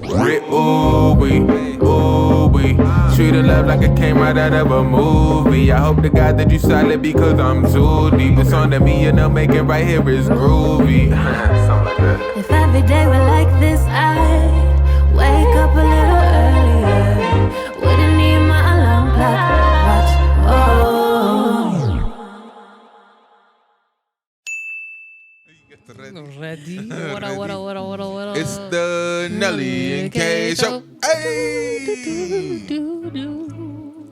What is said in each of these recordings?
Ooh wee. Treated love like it came right out of a movie. I hope to God that you silent because I'm too deep. The song that me and them making right here is groovy. Something like that. If every day were like this, I'd wake up a little earlier. Wouldn't need my alarm clock. Watch, oh. Ready? What up? It's the Nelly and K show. Hey!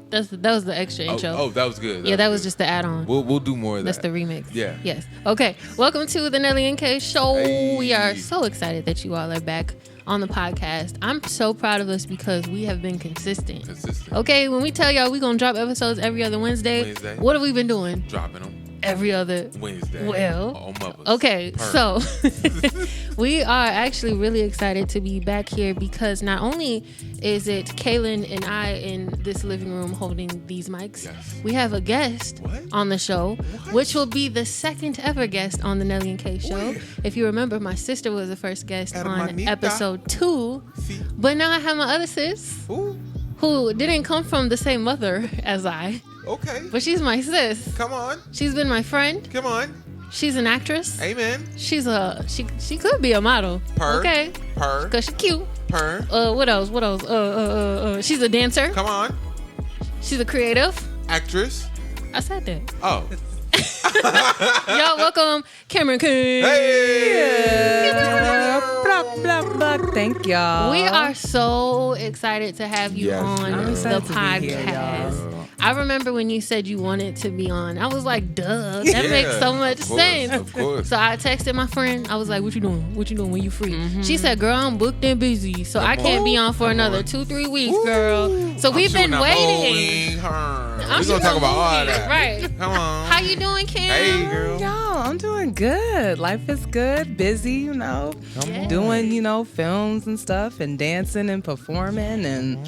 That was the extra intro. Oh, that was good. That was just the add-on. We'll do more of that. That's the remix. Yeah. Yes. Okay. Welcome to the Nelly and K show. Hey. We are so excited that you all are back on the podcast. I'm so proud of us because we have been consistent. Okay, when we tell y'all we're going to drop episodes every other Wednesday, what have we been doing? Dropping them. Every other Wednesday. Well, all mothers. Okay, so we are actually really excited to be back here because not only is it Kalin and I in this living room holding these mics, we have a guest on the show, which will be the second ever guest on the Nelly and K show. If you remember, my sister was the first guest on episode 2, but now I have my other sis who didn't come from the same mother as I. Okay. But she's my sis. Come on. She's been my friend. Come on. She's an actress. Amen. She's she could be a model. Okay. Cause she's cute. What else? She's a dancer. Come on. She's a creative. Actress. I said that. Oh. Y'all welcome Camrin King. Hey. Thank y'all. We are so excited to have you on the podcast. I remember when you said you wanted to be on. I was like, duh, that makes so much sense. Of course. So I texted my friend. I was like, what you doing? What you doing when you free? She said, girl, I'm booked and busy. So I can't be on for another 2-3 weeks, girl. So we've been waiting. We're going to talk about all that. Right. Come on. How you doing, Kim? Hey, girl. Yo, I'm doing good. Life is good. Busy, doing, films and stuff and dancing and performing and,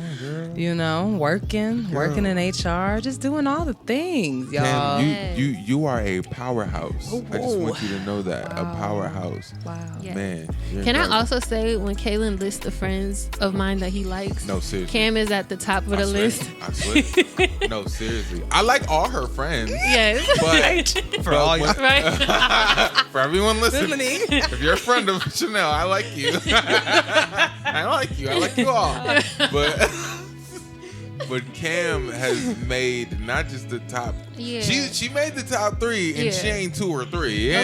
working in HR. Just doing all the things, y'all. Ken, you are a powerhouse. I just want you to know that. A powerhouse. Wow. Yes. Man. Can I also say when Kalin lists the friends of mine that he likes, no, seriously. Cam is at the top of the list. I swear. No, seriously. I like all her friends. Yes. But For all y'all. Right. For everyone listening, if you're a friend of Shanell, I like you. I like you. I like you all. But Cam has made not just the top. Yeah. She made the top 3, and she ain't 2 or 3. Yeah.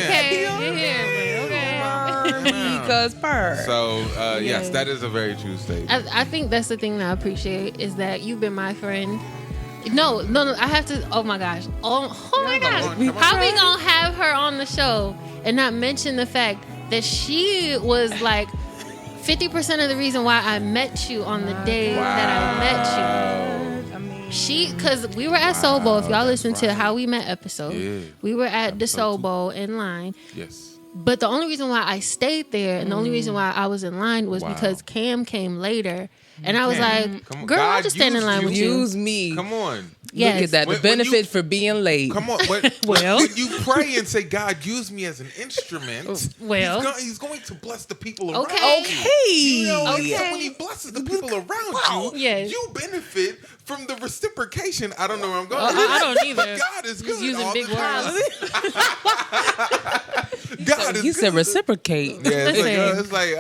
Okay. Because per. So yes, that is a very true statement. I think that's the thing that I appreciate is that you've been my friend. No. I have to. Oh my gosh. Oh my gosh. How we gonna have her on the show and not mention the fact that she was like 50% of the reason why I met you on the day that I met you. Because we were at Soul Bowl. If y'all listen to How We Met episode, we were at the Soul Bowl in line. Yes. But the only reason why I stayed there and the only reason why I was in line was because Cam came later. And I was like, girl, I'll just stand in line with you. Use me. Come on. Yes. Look at that. The benefit for being late. Come on. When you pray and say, God, use me as an instrument, he's going to bless the people around you. So when he blesses the people around you, you benefit from the reciprocation. I don't know where I'm going. I don't either. But God is good using all big the time. Words. You said reciprocate. Yeah, it's like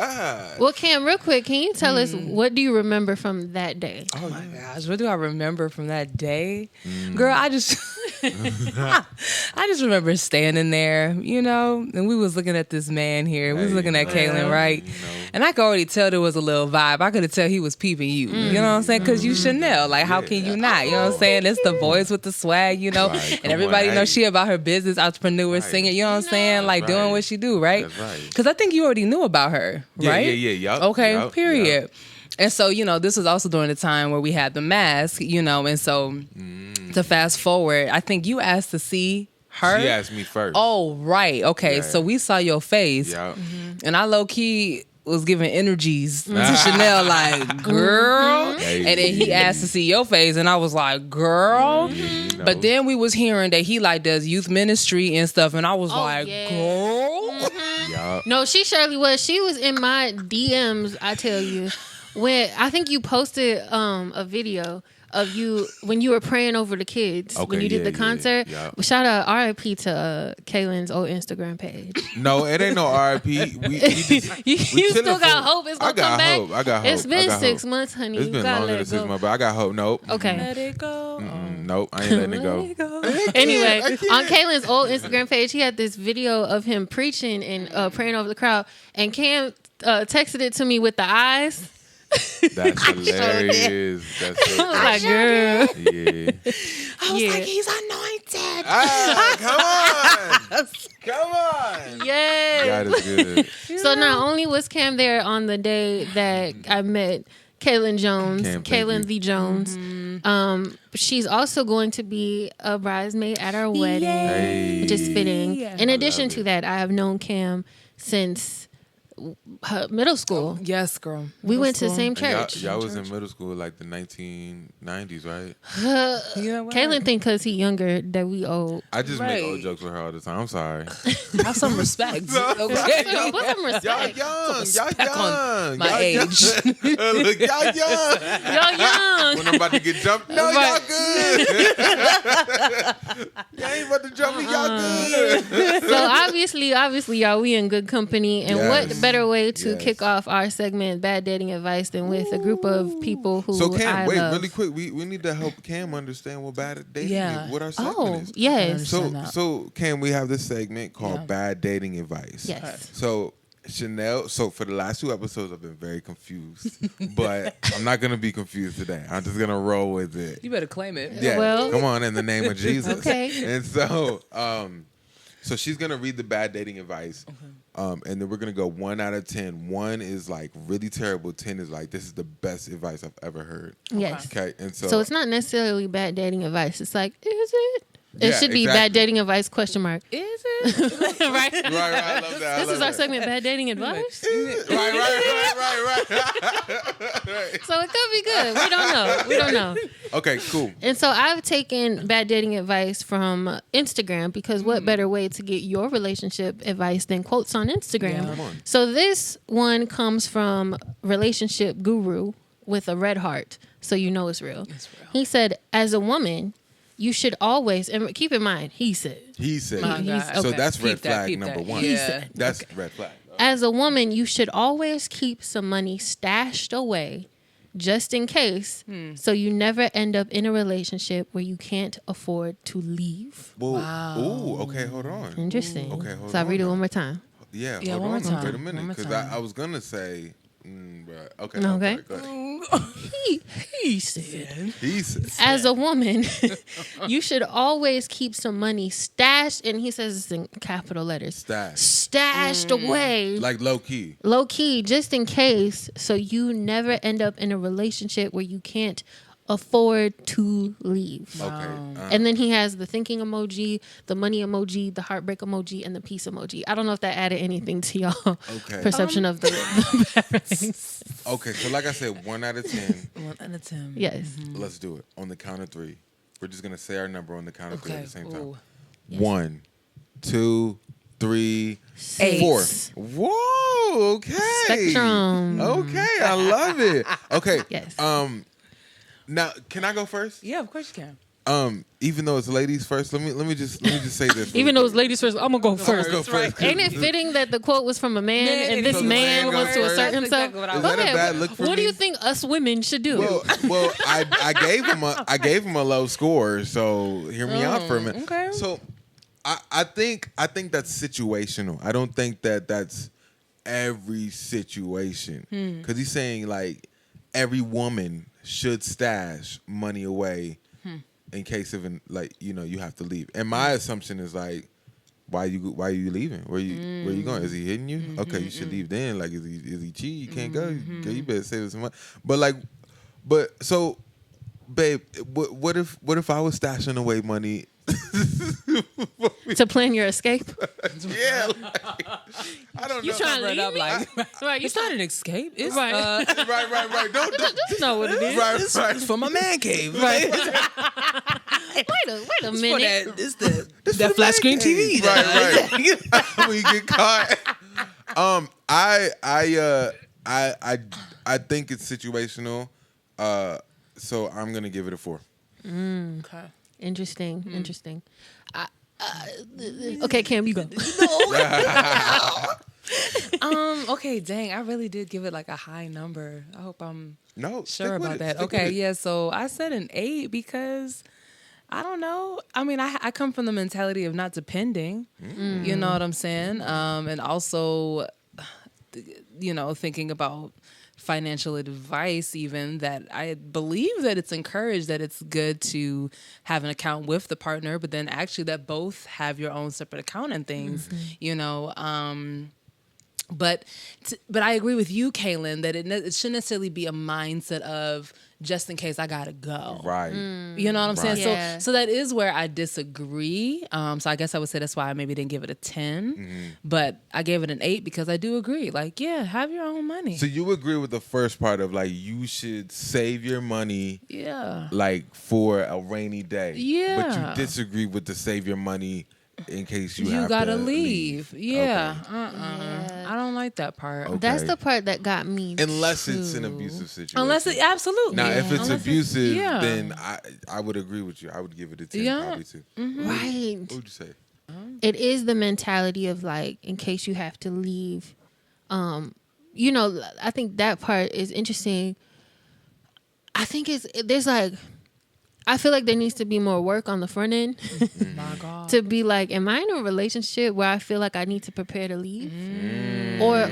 Well, Cam, real quick, can you tell us what do you remember from that day? Oh my gosh, what do I remember from that day? Girl, I just remember standing there, and we was looking at this man here. We was looking at Kalin, right? And I could already tell there was a little vibe. I could have tell he was peeping you. You know what I'm saying? Because you Shanell. Like, how can you not? You know what I'm saying? It's the voice with the swag, and everybody knows she about her business, entrepreneur, singer, you know what I'm saying? Like, doing what she do, right? Because I think you already knew about her, right? Yeah. Okay, period. Yep. And so, this was also during the time where we had the mask, and so to fast forward, I think you asked to see her. She asked me first. Oh, right. Okay, so we saw your face. Yeah. And I low-key was giving energies to Shanell, like, girl. And then he asked to see your face, and I was like, girl. But then we was hearing that he, does youth ministry and stuff, and I was girl. Yeah. No, she surely was. She was in my DMs, I tell you. when I think you posted a video of you when you were praying over the kids when you did the concert. Yeah. Shout out RIP to Kalin's old Instagram page. No, it ain't no RIP. You still got hope it's gonna come back. I got hope. It's been 6 months, honey. It's been longer than 6 months, but I got hope. Nope. Okay. Let it go. Nope, I ain't letting it go. Anyway, on Kalin's old Instagram page, he had this video of him preaching and praying over the crowd, and Cam texted it to me with the eyes. That's hilarious. That's so I was like, girl. Yeah. I was like, he's anointed. Come on. Yes. God is good. So not only was Cam there on the day that I met Kalin Jones, Kalin the Jones, she's also going to be a bridesmaid at our wedding, which is fitting. In addition to that, I have known Cam since middle school. Yes, girl. We went to the same church. Y'all was in middle school like the 1990s, right? You know what? Kaylin think because he younger that we old. I just make old jokes with her all the time. I'm sorry. Have some respect. Okay. Put some respect. Y'all young. On my age. Look, y'all young. Y'all young. When I'm about to get jumped, no, y'all good. Y'all ain't about to jump me, y'all good. So obviously, y'all, we in good company. And what better way to kick off our segment, Bad Dating Advice, than with a group of people who So Cam, love. really quick, we need to help Cam understand what bad dating is, what our segment is. Yes. So Cam, we have this segment called Bad Dating Advice. Yes. So Shanell, so for the last 2 episodes, I've been very confused, but I'm not gonna be confused today. I'm just gonna roll with it. You better claim it. Yeah, well, come on, in the name of Jesus. Okay. And so, so she's gonna read the bad dating advice, and then we're gonna go 1 out of 10. 1 is like really terrible. 10 is like this is the best advice I've ever heard. Yes. Okay, and So it's not necessarily bad dating advice. It's like, is it? It should be bad dating advice ? Is it? Right. I love that. This is our segment, Bad Dating Advice. Right. So it could be good. We don't know. Okay, cool. And so I've taken bad dating advice from Instagram because what better way to get your relationship advice than quotes on Instagram? Yeah. Come on. So this one comes from Relationship Guru with a red heart, so you know it's real. He said, as a woman, you should always, and keep in mind, he said. So that's red flag number 1. He said. That's red flag. As a woman, you should always keep some money stashed away just in case, so you never end up in a relationship where you can't afford to leave. Well, wow. Ooh, okay, hold on. Interesting. Okay, hold on. So I'll read it one more time. Yeah, hold one on. more time. Wait a minute, because I was going to say... Okay. Go ahead. He said, as a woman, you should always keep some money stashed, and he says it's in capital letters. Stashed away. Like low key. Low key, just in case, so you never end up in a relationship where you can't afford to leave. Okay. And then he has the thinking emoji, the money emoji, the heartbreak emoji, and the peace emoji. I don't know if that added anything to y'all perception of the parents. Okay, so like I said, 1 out of 10. 1 out of 10. Yes. Mm-hmm. Let's do it on the count of 3. We're just gonna say our number on the count of 3 at the same time. Yes. 1, 2, 3, 6. 4. Whoa. Okay. Spectrum. Okay, I love it. Okay. Yes. Now, can I go first? Yeah, of course you can. Even though it's ladies first, let me just say this. Even though it's ladies first, I'm gonna go first. Go first. Ain't it fitting that the quote was from a man and this man wants to assert himself? Is that a bad look for me? What do you think us women should do? Well, I gave him a low score, so hear me out for a minute. Okay. So I think that's situational. I don't think that's every situation, because he's saying like every woman should stash money away in case of you have to leave. And my assumption is like, why are you leaving? Where you going? Is he hitting you? Okay, you should leave then. Like, is he cheating? You can't go. You better save some money. But so, babe, what if I was stashing away money to plan your escape? Yeah, I don't know. You trying to leave up me? Right, it's not an escape. It's right. Don't just know what it is. Right. It's for my man cave. Right. Wait a minute. It's that flat screen TV. Right. When you get caught. I think it's situational. So I'm gonna give it a 4. Okay. Interesting. Okay, Cam, you go. Okay, dang, I really did give it like a high number. I hope I'm sure about that. Stick Okay, yeah, so I said an 8 because I don't know. I mean, I come from the mentality of not depending. You know what I'm saying? And also, thinking about financial advice, even that I believe that it's encouraged, that it's good to have an account with the partner, but then actually that both have your own separate account and things, But I agree with you, Kalin, that it shouldn't necessarily be a mindset of just in case I gotta go. Right. You know what I'm saying? Yeah. So that is where I disagree. So I guess I would say that's why I maybe didn't give it a 10. But I gave it an 8 because I do agree. Like, yeah, have your own money. So you agree with the first part of like you should save your money like for a rainy day. Yeah. But you disagree with the save your money in case you have gotta to leave. Yeah. Okay. Yeah. I don't like that part. Okay. That's the part that got me. Unless it's an abusive situation. Absolutely. Now, if it's abusive, yeah. then I would agree with you. I would give it a 10 probably too. Right. What would you say? It is the mentality of like, in case you have to leave. I think that part is interesting. I think I feel like there needs to be more work on the front end My God. to be like, am I in a relationship where I feel like I need to prepare to leave? Or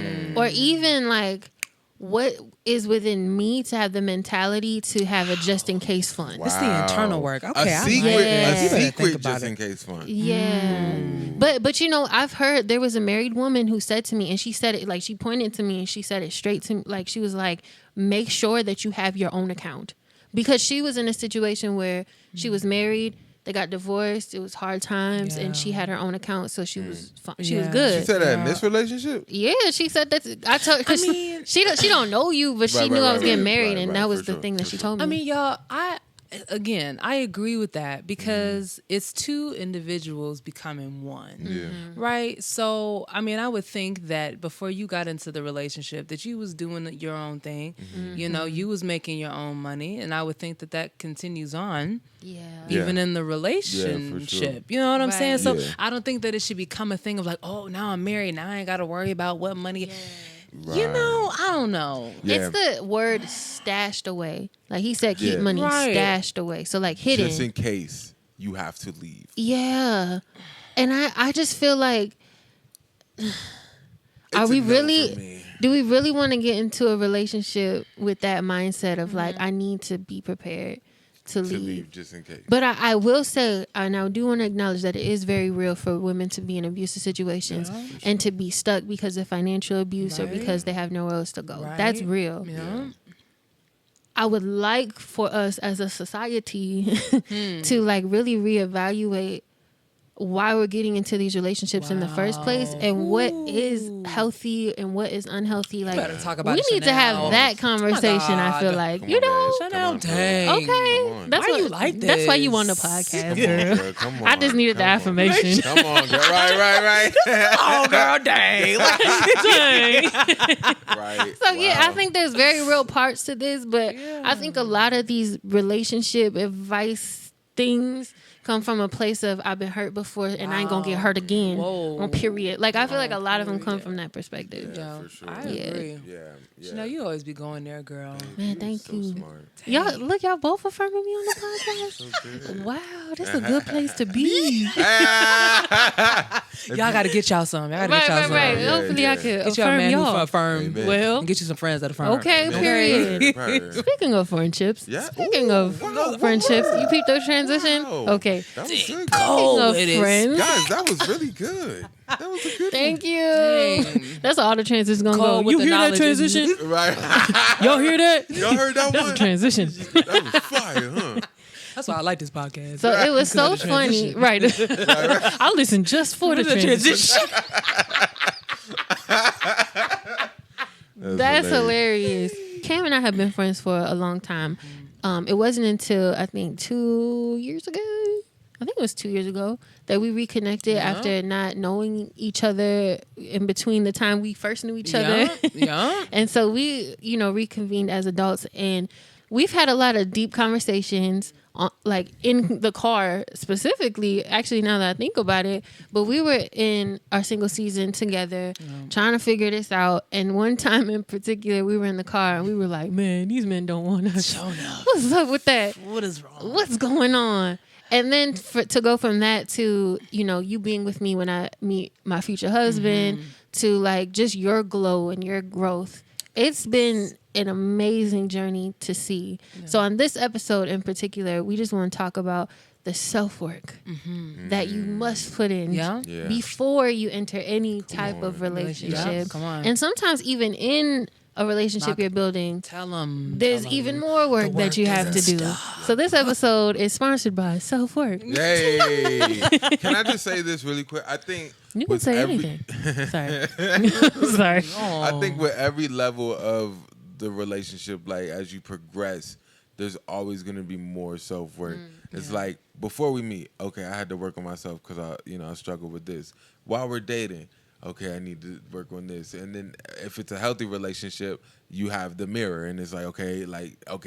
even like, what is within me to have the mentality to have a just in case fund? Wow. It's the internal work. Okay, a secret think just in case fund. Yeah. But I've heard there was a married woman who said to me, and she said it like, she pointed to me and she said it straight to me. Like, she was like, make sure that you have your own account. Because she was in a situation where she was married, they got divorced, it was hard times, and she had her own account, so she was she was good. She said that in this relationship? Yeah, she said that. I told her, she don't know you, but she knew I was getting married, and that was the thing that she told me. I mean, y'all, I agree with that because it's two individuals becoming one. Yeah. Right? So, I mean, I would think that before you got into the relationship that you was doing your own thing. You was making your own money, and I would think that continues on. Yeah. Even in the relationship. Yeah, sure. You know what I'm saying? So, I don't think that it should become a thing of like, oh, now I'm married, now I ain't got to worry about what money. Yeah. Right. I don't know. Yeah. It's the word stashed away. Like he said, keep money stashed away. So like hidden. Just in case you have to leave. Yeah. And I just feel like, do we really want to get into a relationship with that mindset of like, I need to be prepared to leave just in case. But I will say, and I do want to acknowledge that it is very real for women to be in abusive situations and to be stuck because of financial abuse or because they have nowhere else to go. Right. That's real. Yeah. I would like for us as a society to like really reevaluate why we're getting into these relationships in the first place and what is healthy and what is unhealthy. Like, better talk about we need to have that conversation. I feel like, Shanell, dang. Okay. That's why you like this. That's why you on the podcast, girl. Come on, I just needed the affirmation. Come on, girl. Right. Oh, girl, dang. Right. So, I think there's very real parts to this, but I think a lot of these relationship advice things come from a place of I've been hurt before and I ain't gonna get hurt again. On period. Like I feel like a lot of them come from that perspective. Yeah, for sure. I agree. Yeah. You always be going there, girl. Man, thank you. Y'all look, y'all both affirming me on the podcast. Wow, this is a good place to be. Y'all gotta get y'all some. Right. Hopefully I can get y'all a man who affirm. Well, and get you some friends that affirm. Okay, period. Speaking of friendships. Speaking of friendships, you peeped those transition? Okay. That was good. Cold. Friends. Guys, that was really good. That was a good Thank you. Dang. That's all the transitions gonna go. You hear that transition? Right. Y'all hear that? Y'all heard that That's one? A transition. That was fire, huh? That's why I like this podcast. So it was so funny. Right. I listen just for the transition. That's hilarious. Cam and I have been friends for a long time. It wasn't until I think 2 years ago I think it was 2 years ago that we reconnected after not knowing each other in between the time we first knew each other. Yeah. And so we, reconvened as adults, and we've had a lot of deep conversations like in the car specifically, actually, now that I think about it. But we were in our single season together trying to figure this out. And one time in particular, we were in the car and we were like, man, these men don't want us. Show enough. What's up with that? What is wrong? What's going on? And then to go from that to, you being with me when I meet my future husband, to like just your glow and your growth. It's been an amazing journey to see. Yeah. So on this episode in particular, we just want to talk about the self-work that you must put in before you enter any type of relationship. Yeah. Come on. And sometimes even in a relationship you're building, there's even more work that you have to do. So this episode is sponsored by Self-Work. Yay! Can I just say this really quick? I think you can say anything. Sorry. Sorry. I think with every level of the relationship, like as you progress, there's always going to be more self-work. It's like before we meet, okay, I had to work on myself because I struggle with this. While we're dating, okay, I need to work on this. And then if it's a healthy relationship, you have the mirror and it's like, okay,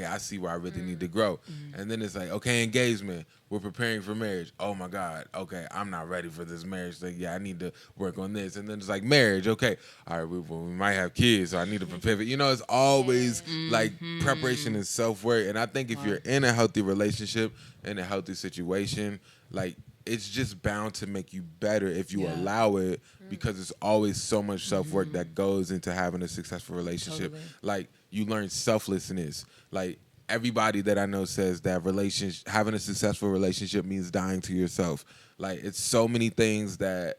I see where I really need to grow. And then it's like, okay, engagement, we're preparing for marriage. Oh my God, okay, I'm not ready for this marriage. Like, yeah, I need to work on this. And then it's like marriage, okay, all right, we might have kids, so I need to prepare. It's always like preparation and self-work. And I think if you're in a healthy relationship, in a healthy situation, like it's just bound to make you better if you allow it, because it's always so much self-work that goes into having a successful relationship. Totally. Like you learn selflessness. Like everybody that I know says that having a successful relationship means dying to yourself. Like it's so many things that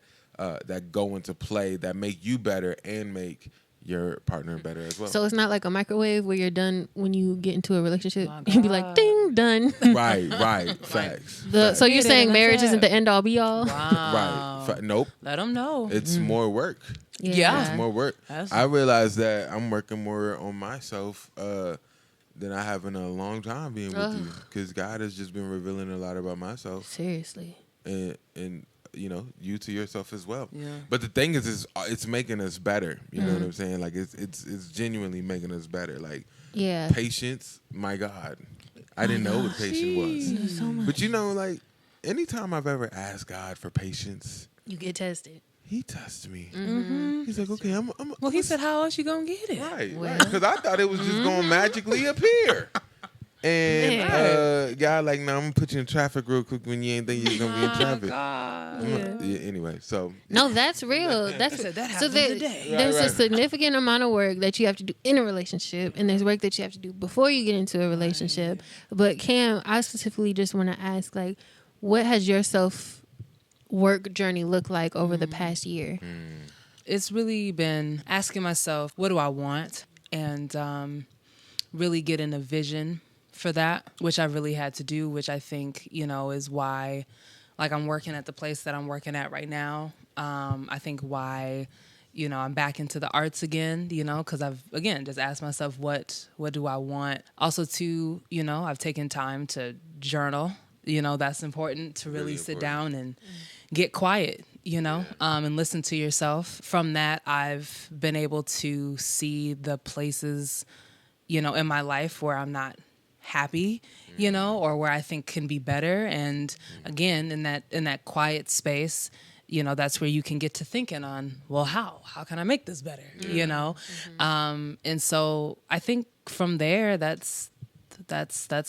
go into play that make you better and make your partner better as well. So it's not like a microwave where you're done when you get into a relationship. You'd be like, ding, done. Right. Facts. So you're saying marriage isn't the end all be all? Wow. Right. Nope. Let them know. It's more work. Yeah. It's more work. I realize that I'm working more on myself than I have in a long time being with you, because God has just been revealing a lot about myself. Seriously. And you to yourself as well. Yeah. But the thing is it's making us better. You know what I'm saying? Like it's genuinely making us better. Like patience, my God. I didn't know what patience was. So much. But like anytime I've ever asked God for patience, you get tested. He tested me. He's like, okay, I'm well, he said, how else you gonna get it? Right. Because I thought it was just going to magically appear. And God, like, no, I'm gonna put you in traffic real quick when you ain't think you're gonna be in traffic. God. Anyway, so no, that's real. That's so there's a significant amount of work that you have to do in a relationship, and there's work that you have to do before you get into a relationship. But Cam, I specifically just want to ask, like, what has your self-work journey looked like over the past year? It's really been asking myself, what do I want, and really getting a vision for that, which I really had to do, which I think, is why, like, I'm working at the place that I'm working at right now. I think why, I'm back into the arts again, because I've, again, just asked myself, what do I want? Also, too, I've taken time to journal. That's important to really sit down and get quiet, and listen to yourself. From that, I've been able to see the places, in my life where I'm not happy, or where I think can be better. And again, in that quiet space, that's where you can get to thinking on, well, how can I make this better? And so I think from there, that's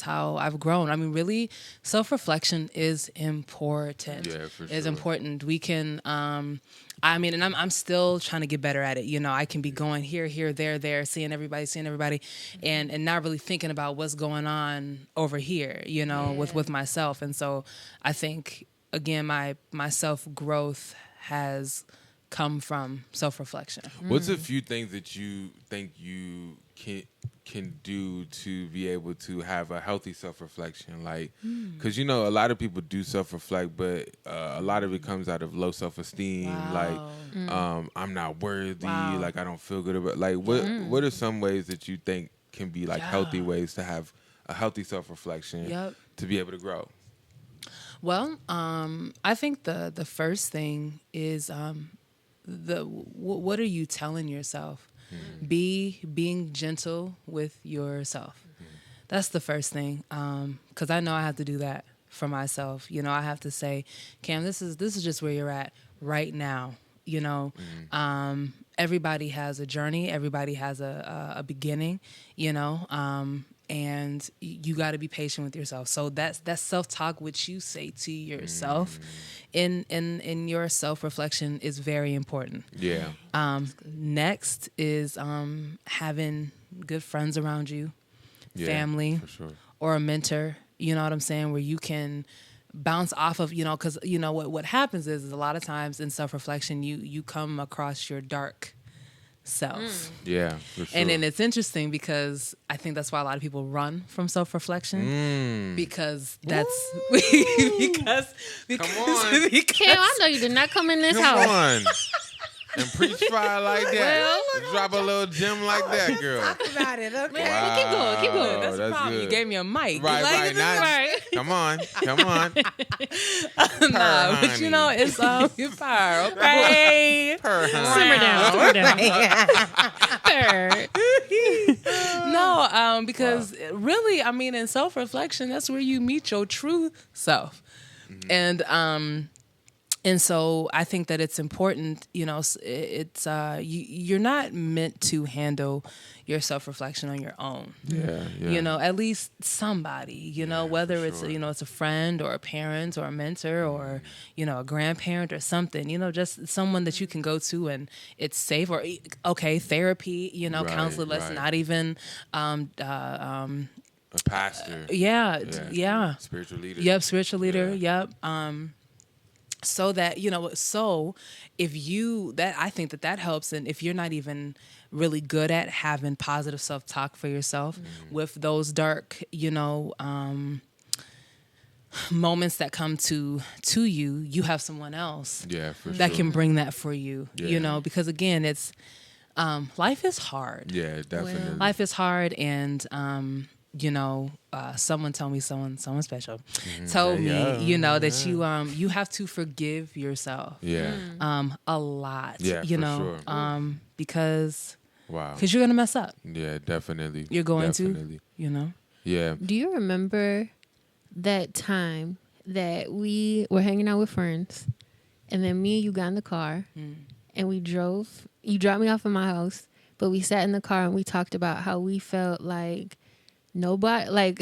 how I've grown. I mean, really, self-reflection is important. Yeah, for sure. It's important. We can, and I'm still trying to get better at it. I can be going here, there, seeing everybody, and not really thinking about what's going on over here, with myself. And so I think, again, my self-growth has come from self-reflection. What's a few things that you think you can do to be able to have a healthy self-reflection? Like, because a lot of people do self-reflect, but a lot of it comes out of low self-esteem. Wow. Like, I'm not worthy. Wow. Like, I don't feel good about. Like, what are some ways that you think can be like healthy ways to have a healthy self-reflection to be able to grow? Well, I think the first thing is what are you telling yourself? Being gentle with yourself. That's the first thing, because I know I have to do that for myself. You know, I have to say, Cam, this is just where you're at right now. You know, everybody has a journey. Everybody has a beginning. You know, and you got to be patient with yourself. So that's self-talk, which you say to yourself in your self-reflection is very important. Yeah. Next is having good friends around you, family, for sure. or a mentor, you know what I'm saying, where you can bounce off of, you know, because, you know, what happens is a lot of times in self-reflection, you come across your dark self. Yeah, for sure. And then it's interesting because I think that's why a lot of people run from self-reflection because that's because come on. Cam, I know you did not come in this come house. on. And preach fire like that. Drop a little gem like that, girl. Talk about it, okay? Wow. Keep going. That's the That's problem. good. You gave me a mic. Right. Come on. Nah, but you know, it's you're fire, okay? Simmer down. No, because really, I mean, in self-reflection, that's where you meet your true self. And so I think that it's important, you know, it's you're not meant to handle your self-reflection on your own. Yeah. You know, at least somebody, you know, whether it's, you know, it's a friend or a parent or a mentor or, you know, a grandparent or something, you know, just someone that you can go to and it's safe, or, okay, therapy, you know, counselor, let's not even, a pastor. Yeah. Spiritual leader. Yep, spiritual leader. Yep. So that, you know, so if you, that I think that helps. And if you're not even really good at having positive self-talk for yourself with those dark, you know, moments that come to you, you have someone else that can bring that for you, you know, because again, it's, life is hard. Yeah, definitely. Life is hard. And, you know, someone told me, someone special told me, you know, that you have to forgive yourself. A lot. You know, because you're gonna mess up. Yeah, definitely. You're going to, you know. Yeah. Do you remember that time that we were hanging out with friends, and then me and you got in the car, and we drove? You dropped me off at my house, but we sat in the car and we talked about how we felt like nobody, like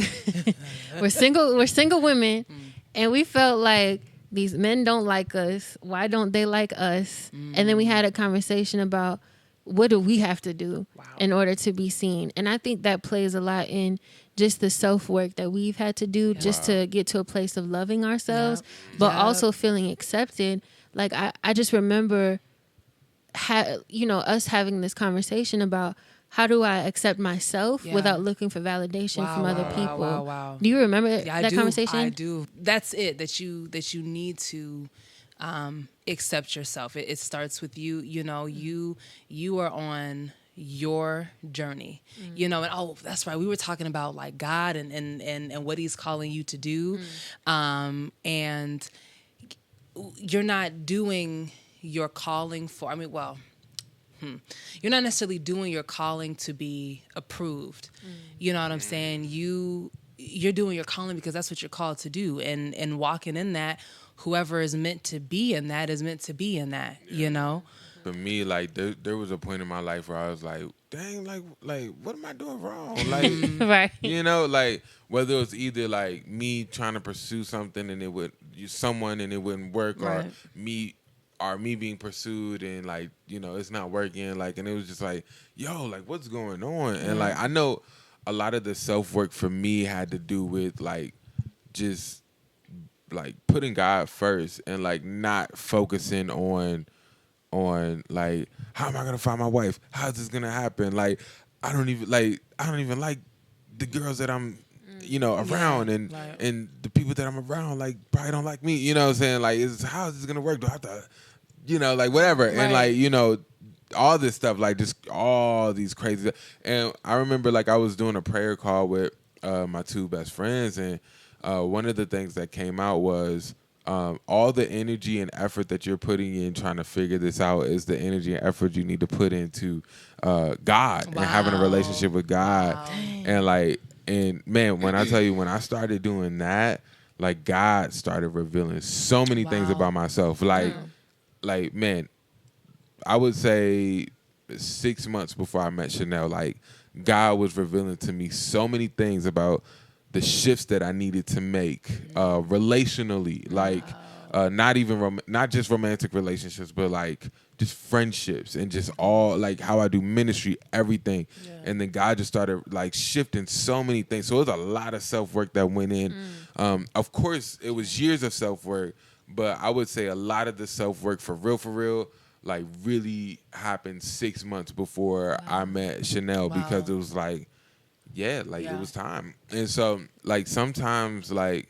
we're single women, and we felt like these men don't like us. Why don't they like us? And then we had a conversation about what do we have to do in order to be seen. And I think that plays a lot in just the self-work that we've had to do just to get to a place of loving ourselves, but also feeling accepted. Like I just remember you know, us having this conversation about how do I accept myself without looking for validation from other people? Wow. Do you remember that conversation? I do. That's it. That you need to accept yourself. It starts with you. You know, you are on your journey. You know, and that's right. We were talking about like God and what He's calling you to do, and you're not doing your calling for. I mean, well. You're not necessarily doing your calling to be approved. You know what I'm saying? You're doing your calling because that's what you're called to do. And walking in that, whoever is meant to be in that is meant to be in that, you know? For me, like, there was a point in my life where I was like, dang, like what am I doing wrong? Like, right. You know, like, whether it was either, like, me trying to pursue something and it wouldn't work, or me being pursued and, like, you know, it's not working, like, and it was just like, yo, like, what's going on? And, like, I know a lot of the self-work for me had to do with, like, just, like, putting God first and, like, not focusing on, like, how am I going to find my wife? How's this going to happen? Like, I don't even like the girls that I'm, you know, around, and the people that I'm around, like, probably don't like me, you know what I'm saying? Like, how is this going to work? Do I have to, you know, like, whatever. Right. And, like, you know, all this stuff, like, just all these crazy stuff. And I remember, like, I was doing a prayer call with my two best friends, and one of the things that came out was all the energy and effort that you're putting in trying to figure this out is the energy and effort you need to put into God and having a relationship with God. And man, when I tell you, when I started doing that, like God started revealing so many things about myself. Like man, I would say 6 months before I met Shanell, like God was revealing to me so many things about the shifts that I needed to make relationally, like not just romantic relationships, but like just friendships and just all like how I do ministry, everything. Yeah. And then God just started like shifting so many things. So it was a lot of self-work that went in. Of course, it was years of self-work, but I would say a lot of the self-work for real, like really happened 6 months before I met Shanell because it was like, it was time. And so like sometimes like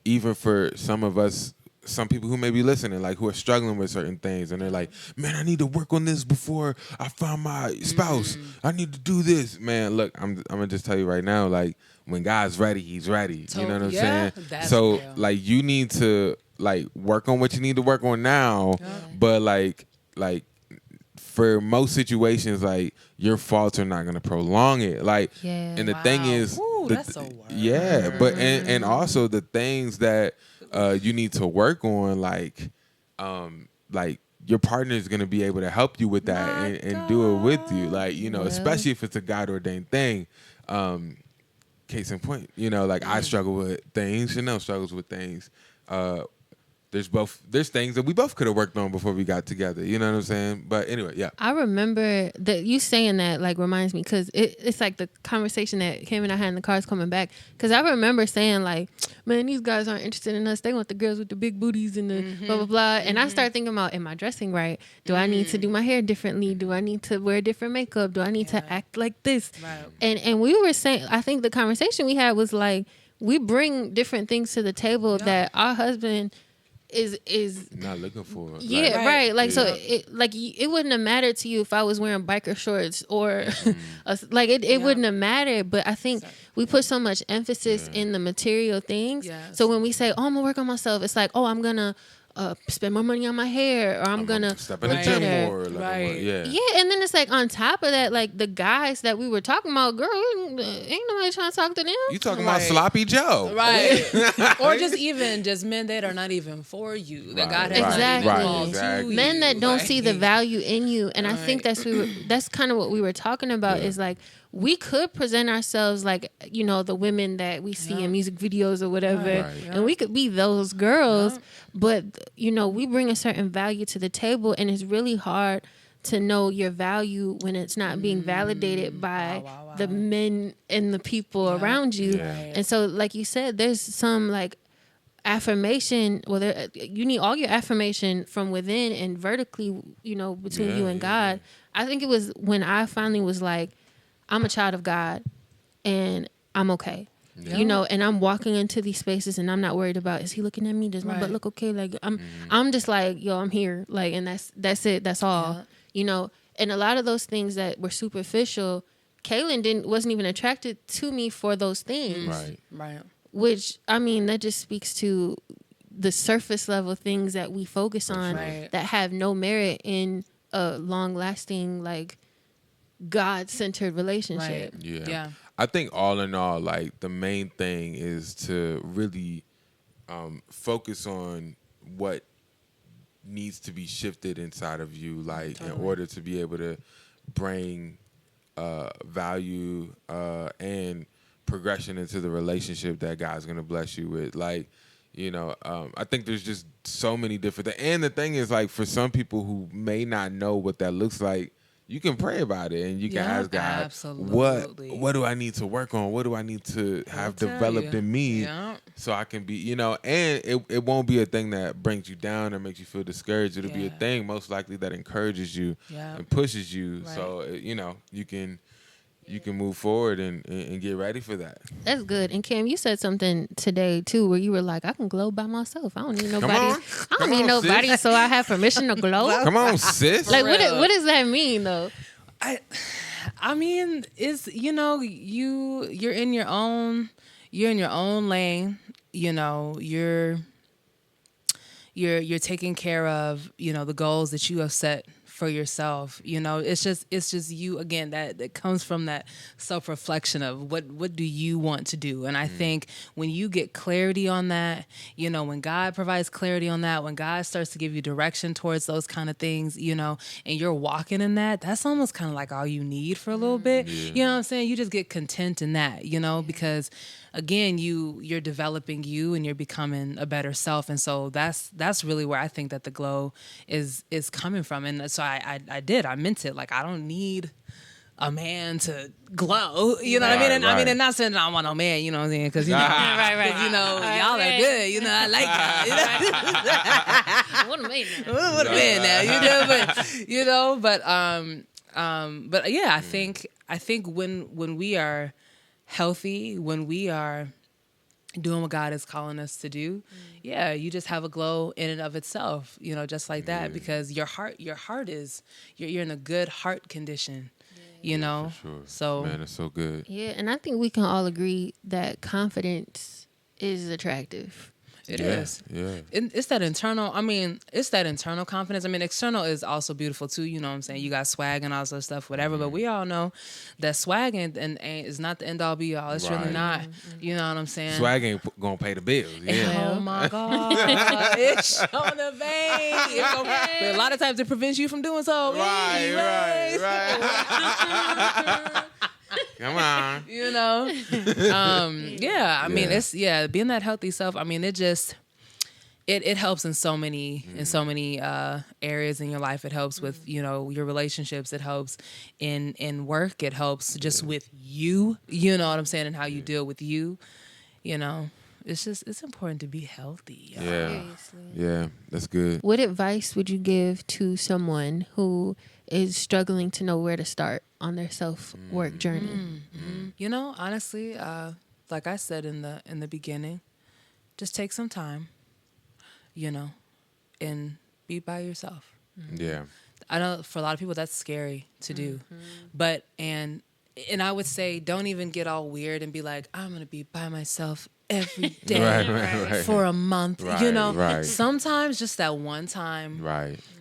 even for some of us, some people who may be listening, like who are struggling with certain things and they're like, man, I need to work on this before I find my spouse. I need to do this. Man, look, I'm gonna just tell you right now, like when God's ready, he's ready. You know what I'm saying? So real. Like you need to like work on what you need to work on now, but like for most situations, like your faults are not gonna prolong it. Like, and the thing is, that's so but and also the things that you need to work on, like your partner is gonna be able to help you with that and do it with you. Like, you know, especially if it's a God ordained thing. Case in point, you know, like I struggle with things, Shanell struggles with things. There's things that we both could have worked on before we got together. You know what I'm saying? But anyway, yeah. I remember that you saying that like reminds me because it's like the conversation that Kim and I had in the cars coming back. Because I remember saying like, man, these guys aren't interested in us. They want the girls with the big booties and the blah, blah, blah. And I started thinking about, am I dressing right? Do I need to do my hair differently? Do I need to wear different makeup? Do I need to act like this? Right. And we were saying, I think the conversation we had was like, we bring different things to the table that our husband is not looking for. Right. Like so it wouldn't have mattered to you if I was wearing biker shorts or it wouldn't have mattered, but I think we put so much emphasis in the material things. So when we say, oh, I'm gonna work on myself, it's like, oh, I'm gonna spend more money on my hair, or I'm gonna step in the gym more. Like and then it's like on top of that, like the guys that we were talking about, girl, ain't nobody trying to talk to them. You talking about sloppy Joe, or just men that are not even for you. That God has exactly. Men that don't see the value in you, and I think that's kind of what we were talking about. Is like we could present ourselves like, you know, the women that we see in music videos or whatever, and we could be those girls, but you know, we bring a certain value to the table, and it's really hard to know your value when it's not being validated by the men and the people around you. And so, like you said, there's some like affirmation. Well, you need all your affirmation from within and vertically, you know, between you and God. I think it was when I finally was like, I'm a child of God and I'm okay. You know, and I'm walking into these spaces and I'm not worried about, is he looking at me? Does my butt look okay? Like I'm just like, yo, I'm here. Like, and that's it. That's all, you know? And a lot of those things that were superficial, Kalin wasn't even attracted to me for those things. Right. Which, I mean, that just speaks to the surface level things that we focus on that have no merit in a long lasting, like, God-centered relationship. Yeah. I think all in all, like the main thing is to really focus on what needs to be shifted inside of you, like in order to be able to bring value and progression into the relationship that God's gonna bless you with. Like, you know, I think there's just so many different things. And the thing is, like, for some people who may not know what that looks like, you can pray about it and you can ask God, what do I need to work on? What do I need to have developed in me so I can be, you know, and it won't be a thing that brings you down or makes you feel discouraged. It'll be a thing most likely that encourages you and pushes you. So, you know, you can move forward and get ready for that. That's good. And Kim, you said something today too, where you were like, I can glow by myself. I don't need nobody. I don't need nobody, so I have permission to glow. Come on, sis. Like, what does that mean, though? I mean, it's, you know, you're in your own lane, you know, you're taking care of, you know, the goals that you have set for yourself. You know, it's just you, again, that comes from that self-reflection of what do you want to do. And I think when you get clarity on that, you know, when God provides clarity on that, when God starts to give you direction towards those kind of things, you know, and you're walking in that, that's almost kind of like all you need for a little bit. You know what I'm saying? You just get content in that, you know, because again, you're developing you and you're becoming a better self. And so that's really where I think that the glow is coming from. And so I meant it. Like, I don't need a man to glow, you know what I mean? And I mean, and not saying that I don't want no man, you know what I'm saying? Because, you know, you know, y'all are good, you know, I like y'all. What a man now. What a man now, you know, but yeah, I think when we are healthy, when we are doing what God is calling us to do, yeah, you just have a glow in and of itself, you know, just like that, because your heart is, you're in a good heart condition, you know. For sure. So, man, it's so good. Yeah, and I think we can all agree that confidence is attractive. It is. Yeah. It's that internal, it's that internal confidence. I mean, external is also beautiful too, you know what I'm saying? You got swag and all this other stuff, whatever, but we all know that swag and is not the end all be all. It's really not. You know what I'm saying? Swag ain't gonna pay the bills. Yeah. Oh my God. It's on the vein. But a lot of times it prevents you from doing so. Right. Come on. You know? Yeah, I mean, it's, being that healthy self, I mean, it just, it helps in so many areas in your life. It helps with, you know, your relationships. It helps in work. It helps just with you know what I'm saying, and how you deal with you, you know. It's important to be healthy. Y'all. Yeah. Seriously. Yeah, that's good. What advice would you give to someone who is struggling to know where to start on their self-work journey? You know, honestly, like I said in the beginning, just take some time, you know, and be by yourself. Yeah. I know for a lot of people that's scary to do, but and I would say don't even get all weird and be like, I'm gonna be by myself every day for a month. You know, sometimes just that one time,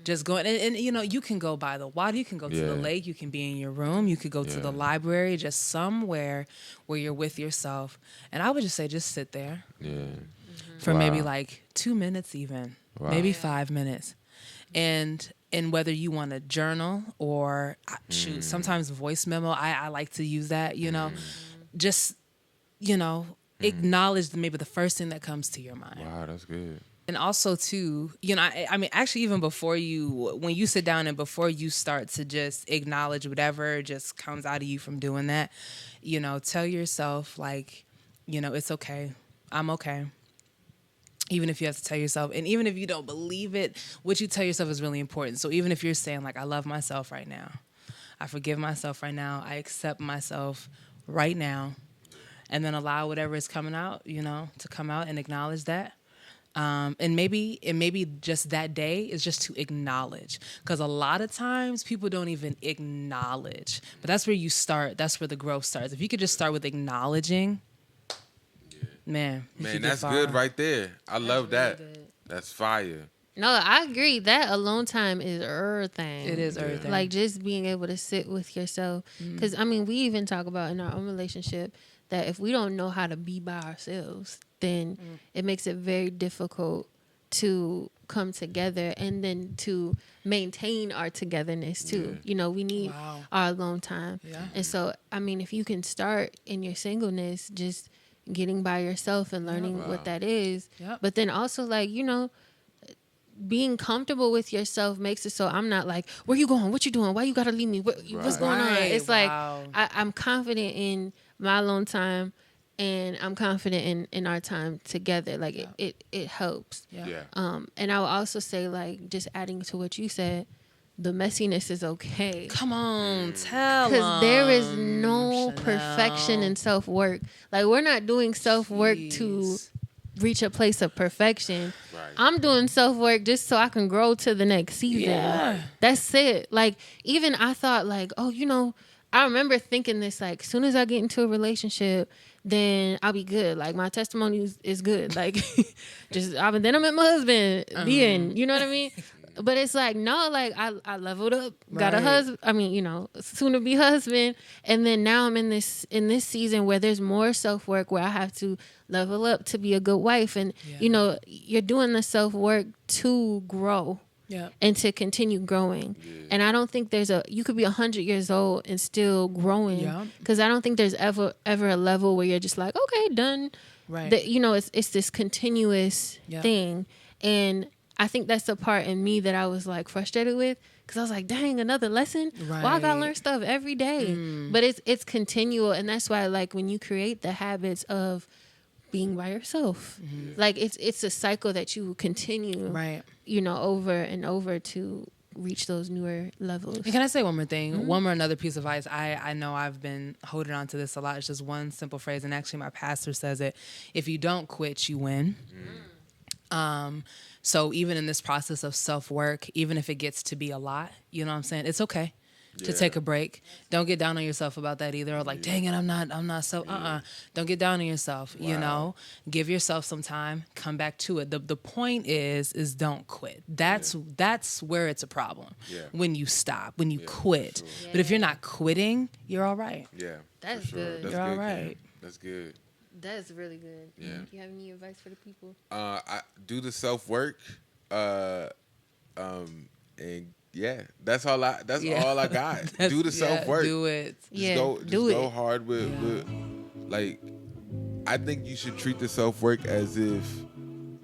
just going and you know, you can go by the water, you can go to the lake, you can be in your room, you could go to the library, just somewhere where you're with yourself. And I would just say, just sit there for maybe like 2 minutes, even maybe 5 minutes, and whether you want to journal or shoot, sometimes voice memo, I like to use that, you know, just, you know, acknowledge maybe the first thing that comes to your mind. Wow, that's good. And also too, you know, I mean, actually even before when you sit down and before you start to just acknowledge whatever just comes out of you from doing that, you know, tell yourself like, you know, it's okay. I'm okay. Even if you have to tell yourself, and even if you don't believe it, what you tell yourself is really important. So even if you're saying like, I love myself right now, I forgive myself right now, I accept myself right now, and then allow whatever is coming out, you know, to come out and acknowledge that. And maybe just that day is just to acknowledge, because a lot of times people don't even acknowledge, but that's where you start. That's where the growth starts. If you could just start with acknowledging, man, that's good right there. I love that. That's fire. No, I agree. That alone time is everything. It is everything. Like just being able to sit with yourself. Because, I mean, we even talk about in our own relationship that if we don't know how to be by ourselves, then it makes it very difficult to come together and then to maintain our togetherness too. You know, we need our alone time. And so, I mean, if you can start in your singleness, just getting by yourself and learning what that is. But then also, like, you know, being comfortable with yourself makes it so I'm not like, where you going? What you doing? Why you gotta leave me? What's going on? It's like I'm confident in my alone time, and I'm confident in our time together. Like it helps. And I would also say, like, just adding to what you said, the messiness is okay. Come on, tell them. Because there is no perfection in self-work. Like, we're not doing self-work to reach a place of perfection. I'm doing self-work just so I can grow to the next season. That's it. Like, even I thought, like, oh, you know, I remember thinking this, like, as soon as I get into a relationship, then I'll be good. Like, my testimony is good. Like, then I met my husband. The end. You know what I mean? But it's like, no, like, I leveled up, got a husband. I mean, soon to be husband. And then now I'm in this season where there's more self-work, where I have to level up to be a good wife. And, you're doing the self-work to grow. Yeah. And to continue growing. Yeah. And I don't think you could be 100 years old and still growing. Yeah. Because I don't think there's ever a level where you're just like, okay, done. Right. It's this continuous thing. And I think that's the part in me that I was like frustrated with. Because I was like, dang, another lesson? Right. Well, I got to learn stuff every day. But it's continual. And that's why, like, when you create the habits of being by yourself, like, it's a cycle that you continue. Right. Over and over to reach those newer levels. And can I say one more thing? Another piece of advice. I know I've been holding on to this a lot. It's just one simple phrase, and actually my pastor says it. If you don't quit, you win. So even in this process of self-work, even if it gets to be a lot, you know what I'm saying? It's okay to take a break. Don't get down on yourself about that either. Or like, dang it, I'm not so, Don't get down on yourself, Give yourself some time, come back to it. The point is don't quit. That's where it's a problem. Yeah. When you stop, when you quit. Sure. But if you're not quitting, you're all right. Yeah. That's good. You're all right. That's good. That's really good. Yeah. Do you have any advice for the people? I do the self-work, and yeah, that's all I got. Do the self-work. Do it. Just go hard with like, I think you should treat the self-work as if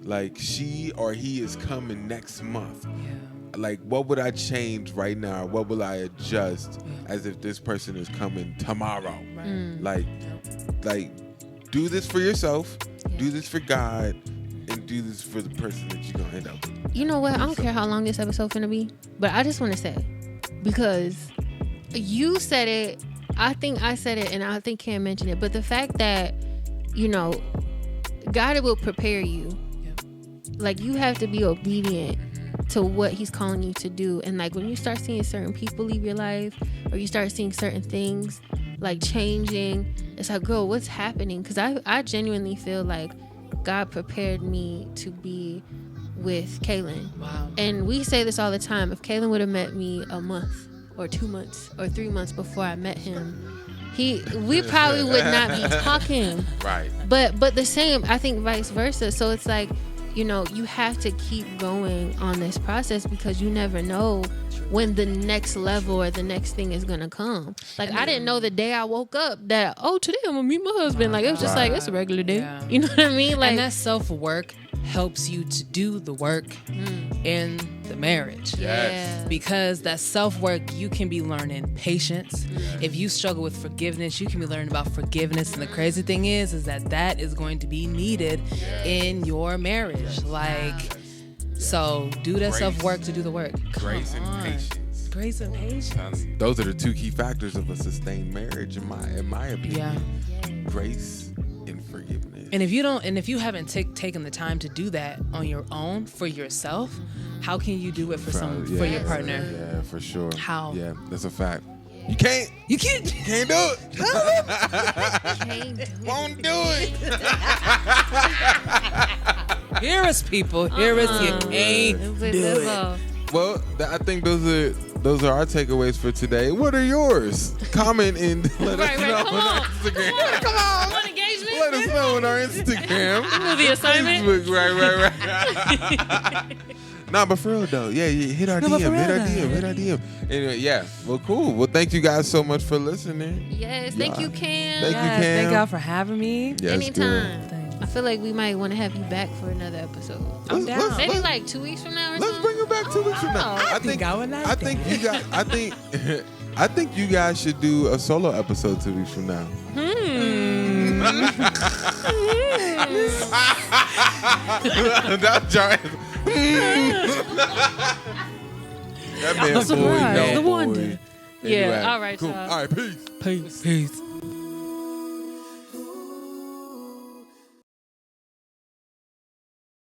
like she or he is coming next month. Yeah. Like, what would I change right now? What will I adjust as if this person is coming tomorrow? Right. Like, do this for yourself, do this for God, and do this for the person that you're going to end up with. You know what? I don't care how long this episode's going to be, but I just want to say, because you said it, I think I said it, and I think Cam mentioned it, but the fact that, God will prepare you. Like, you have to be obedient to what he's calling you to do. And like, when you start seeing certain people leave your life, or you start seeing certain things like changing, it's like, girl, what's happening? Because I genuinely feel like God prepared me to be with Kalin. Wow. And we say this all the time. If Kalin would have met me a month or 2 months or 3 months before I met him, we probably would not be talking. Right. But the same, I think vice versa. So it's like, you have to keep going on this process, because you never know when the next level or the next thing is going to come. Like, I didn't know the day I woke up that, today I'm going to meet my husband. Like, it was just like, it's a regular day. Yeah. You know what I mean? Like, and that self-work helps you to do the work in the marriage. Yes. Because that self-work, you can be learning patience. Yes. If you struggle with forgiveness, you can be learning about forgiveness. And the crazy thing is that is going to be needed in your marriage. Like, so do that self-work to do the work. Grace and patience. Grace and patience. Those are the two key factors of a sustained marriage, in my opinion. Yeah. Grace and forgiveness. And if you haven't taken the time to do that on your own for yourself, how can you do it for your partner? Yeah, for sure. How? Yeah, that's a fact. You can't do it. Can't Won't do it. Hear us, people. Hear us. You can't do it. Well, I think those are our takeaways for today. What are yours? Comment and let us know on our Instagram. Come on. Engagement? Let us know on our Instagram. The assignment. Facebook, right. Nah, but for real though, hit our DM. Anyway, yeah. Well, cool. Well, thank you guys so much for listening. Yes, thank you, Cam. Thank y'all for having me. Yes, anytime. I feel like we might want to have you back for another episode. I'm down. Maybe like 2 weeks from now or something. Let's bring her back 2 weeks from now. I think you guys should do a solo episode 2 weeks from now. That's giant. That man boy, the wonder. Anyway, all right, cool. y'all. All right, peace. Peace.